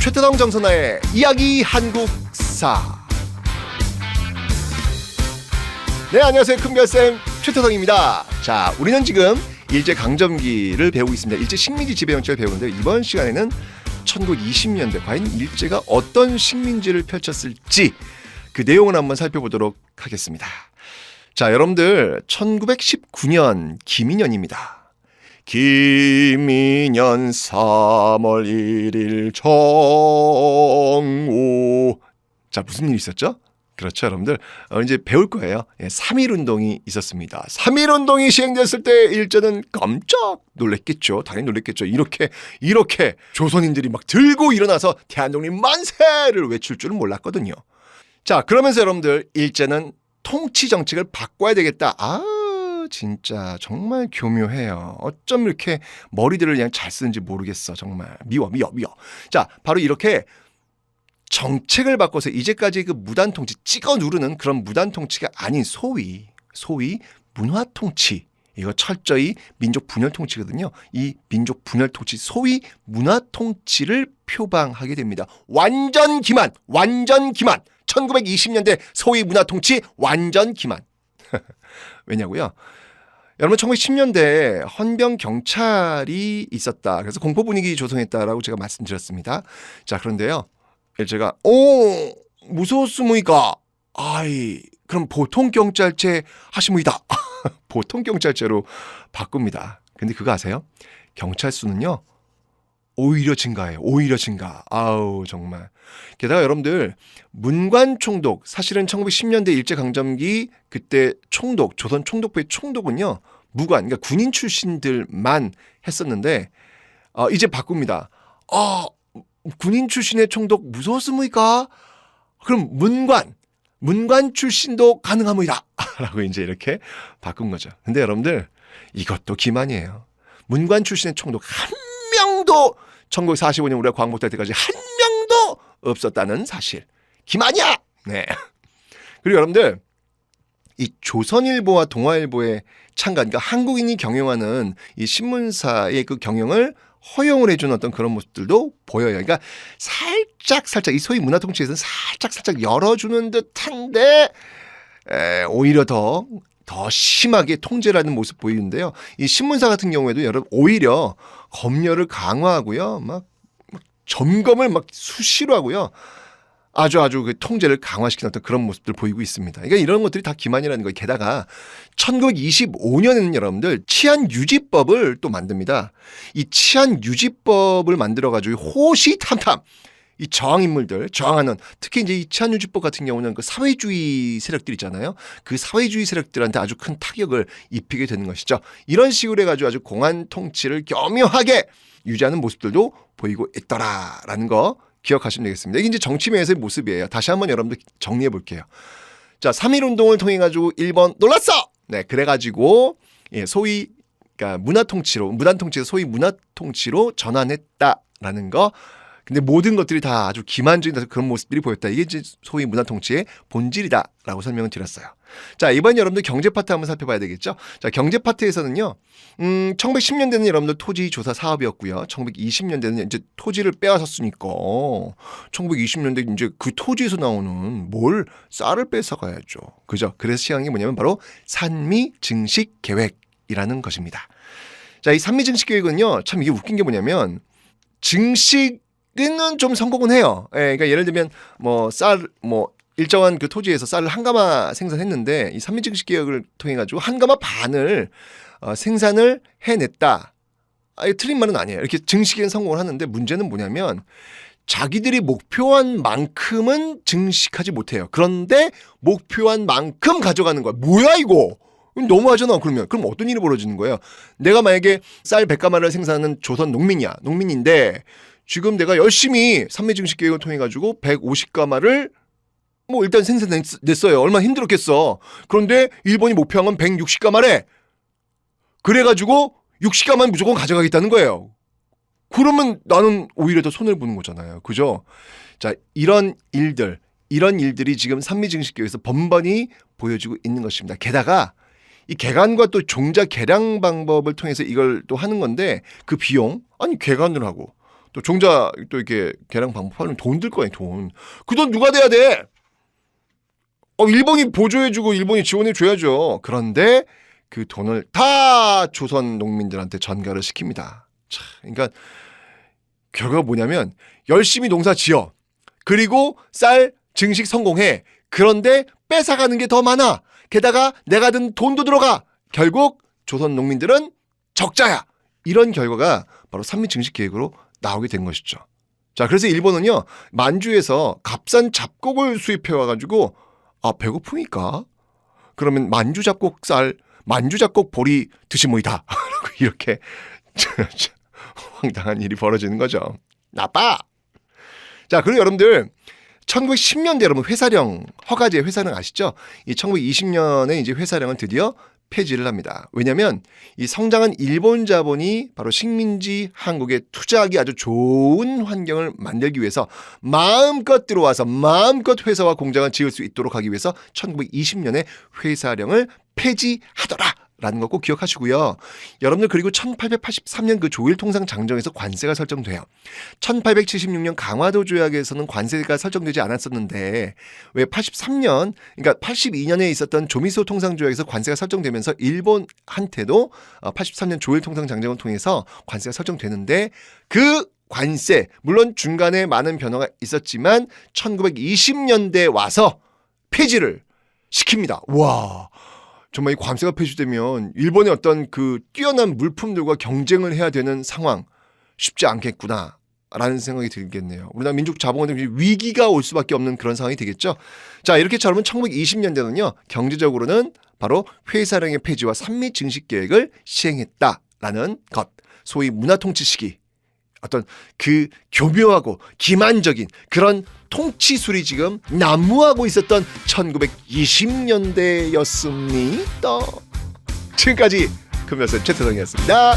최태성 정선아의 이야기 한국사. 네, 안녕하세요. 큰별쌤 최태성입니다. 자, 우리는 지금 일제강점기를 배우고 있습니다. 일제 식민지 지배 정책을 배우는데, 이번 시간에는 1920년대 과연 일제가 어떤 식민지를 펼쳤을지 그 내용을 한번 살펴보도록 하겠습니다. 자, 여러분들 1919년 김인년입니다. 김인년 3월 1일 정오. 자, 무슨 일이 있었죠? 그렇죠, 여러분들. 이제 배울 거예요. 3.1운동이 있었습니다. 3.1운동이 시행됐을 때 일제는 깜짝 놀랬겠죠. 당연히 놀랬겠죠. 이렇게 조선인들이 막 들고 일어나서 대한독립 만세를 외칠 줄은 몰랐거든요. 자, 그러면서 여러분들 일제는 통치 정책을 바꿔야 되겠다. 진짜 정말 교묘해요. 어쩜 이렇게 머리들을 그냥 잘 쓰는지 모르겠어. 정말 미워. 자, 바로 이렇게 정책을 바꿔서 이제까지 그 무단 통치, 찍어 누르는 그런 무단 통치가 아닌 소위 문화 통치, 이거 철저히 민족 분열 통치거든요. 이 민족 분열 통치, 소위 문화 통치를 표방하게 됩니다. 완전 기만. 1920년대 소위 문화 통치 완전 기만. 왜냐고요? 여러분, 1910년대에 헌병 경찰이 있었다. 그래서 공포 분위기 조성했다라고 제가 말씀드렸습니다. 자, 그런데요, 제가 무서웠습니까? 그럼 보통 경찰제 하시무이다. 보통 경찰제로 바꿉니다. 근데 그거 아세요? 경찰 수는요, 오히려 증가해요. 오히려 증가. 정말. 게다가 여러분들, 문관 총독, 사실은 1910년대 일제강점기 그때 총독, 조선 총독부의 총독은요, 무관, 그러니까 군인 출신들만 했었는데, 이제 바꿉니다. 군인 출신의 총독 무서웠습니까? 그럼 문관 출신도 가능합니다. 라고 이제 이렇게 바꾼 거죠. 근데 여러분들, 이것도 기만이에요. 문관 출신의 총독 한 명도 1945년 우리가 광복될 때까지 한 명도 없었다는 사실. 기만이야! 네. 그리고 여러분들, 이 조선일보와 동아일보의 창간, 그러니까 한국인이 경영하는 이 신문사의 그 경영을 허용을 해주는 어떤 그런 모습들도 보여요. 그러니까 살짝 이 소위 문화통치에서는 살짝 열어주는 듯한데 오히려 더 심하게 통제를 하는 모습 보이는데요. 이 신문사 같은 경우에도 여러분 오히려 검열을 강화하고요, 막 점검을 막 수시로 하고요. 아주 그 통제를 강화시키는 어떤 그런 모습들 보이고 있습니다. 그러니까 이런 것들이 다 기만이라는 거예요. 게다가 1925년에는 여러분들 치안유지법을 또 만듭니다. 이 치안유지법을 만들어가지고 호시탐탐 이 저항인물들, 저항하는, 특히 이제 이 치안유지법 같은 경우는 그 사회주의 세력들 있잖아요. 그 사회주의 세력들한테 아주 큰 타격을 입히게 되는 것이죠. 이런 식으로 해가지고 아주 공안 통치를 교묘하게 유지하는 모습들도 보이고 있더라라는 거 기억하시면 되겠습니다. 이게 이제 정치면에서의 모습이에요. 다시 한번 여러분들 정리해 볼게요. 자, 3.1운동을 통해 가지고 일본 놀랐어. 네, 그래가지고 소위 그러니까 무단 통치에서 소위 문화 통치로 전환했다라는 거. 근데 모든 것들이 다 아주 기만적인 그런 모습들이 보였다. 이게 이제 소위 문화 통치의 본질이다라고 설명을 드렸어요. 자, 이번 여러분들 경제 파트 한번 살펴봐야 되겠죠. 자, 경제 파트에서는요, 1910년대는 여러분들 토지 조사 사업이었고요. 1920년대는 이제 토지를 빼앗았으니까 1920년대 이제 그 토지에서 나오는 쌀을 뺏어가야죠. 그죠? 그래서 시행한 게 뭐냐면 바로 산미 증식 계획이라는 것입니다. 자, 이 산미 증식 계획은요, 참 이게 웃긴 게 뭐냐면 증식은 좀 성공은 해요. 그러니까 예를 들면 일정한 그 토지에서 쌀을 한 가마 생산했는데 이 산미증식 계획을 통해 가지고 한 가마 반을 생산을 해냈다. 틀린 말은 아니에요. 이렇게 증식에는 성공을 하는데 문제는 뭐냐면 자기들이 목표한 만큼은 증식하지 못해요. 그런데 목표한 만큼 가져가는 거야. 뭐야 이거? 너무하잖아. 그럼 어떤 일이 벌어지는 거예요? 내가 만약에 쌀 100가마를 생산하는 조선 농민인데 지금 내가 열심히 산미증식 계획을 통해 가지고 150가마를 일단 생산냈어요. 얼마나 힘들었겠어. 그런데 일본이 목표한 건 160가마래. 그래가지고 60가마는 무조건 가져가겠다는 거예요. 그러면 나는 오히려 더 손해를 보는 거잖아요. 그죠? 자, 이런 일들이 지금 산미증식계획에서 번번이 보여지고 있는 것입니다. 게다가 이 개간과 또 종자 개량 방법을 통해서 이걸 또 하는 건데 그 비용, 개간을 하고 또 종자 또 이렇게 개량 방법하면 돈 들 거 아니에요. 돈. 그 돈 누가 대야 돼? 일본이 보조해주고 일본이 지원해줘야죠. 그런데 그 돈을 다 조선 농민들한테 전가를 시킵니다. 참, 그러니까 결과가 뭐냐면 열심히 농사 지어. 그리고 쌀 증식 성공해. 그런데 뺏어가는 게 더 많아. 게다가 내가 든 돈도 들어가. 결국 조선 농민들은 적자야. 이런 결과가 바로 산미 증식 계획으로 나오게 된 것이죠. 자, 그래서 일본은요, 만주에서 값싼 잡곡을 수입해 와가지고 배고프니까 그러면 만주 잡곡 쌀, 만주 잡곡 보리 드시모이다. 이렇게 황당한 일이 벌어지는 거죠. 나빠. 자, 그리고 여러분들 1910년대 여러분 회사령 허가제 회사령 아시죠? 이 1920년에 이제 회사령을 드디어 폐지를 합니다. 왜냐하면 이 성장한 일본 자본이 바로 식민지 한국에 투자하기 아주 좋은 환경을 만들기 위해서 마음껏 들어와서 마음껏 회사와 공장을 지을 수 있도록 하기 위해서 1920년에 회사령을 폐지하더라. 라는 거 꼭 기억하시고요. 여러분들 그리고 1883년 그 조일통상 장정에서 관세가 설정돼요. 1876년 강화도 조약에서는 관세가 설정되지 않았었는데 왜 83년 그러니까 82년에 있었던 조미소 통상 조약에서 관세가 설정되면서 일본한테도 83년 조일통상 장정을 통해서 관세가 설정되는데 그 관세 물론 중간에 많은 변화가 있었지만 1920년대 와서 폐지를 시킵니다. 와. 정말 이 관세가 폐지되면 일본의 어떤 그 뛰어난 물품들과 경쟁을 해야 되는 상황 쉽지 않겠구나라는 생각이 들겠네요. 우리나라 민족 자본은 위기가 올 수밖에 없는 그런 상황이 되겠죠. 자, 이렇게 여러분 1920년대는요. 경제적으로는 바로 회사령의 폐지와 산미 증식 계획을 시행했다라는 것. 소위 문화통치 시기. 어떤 그 교묘하고 기만적인 그런 통치술이 지금 난무하고 있었던 1920년대였습니다. 지금까지 금요일 최태성이었습니다.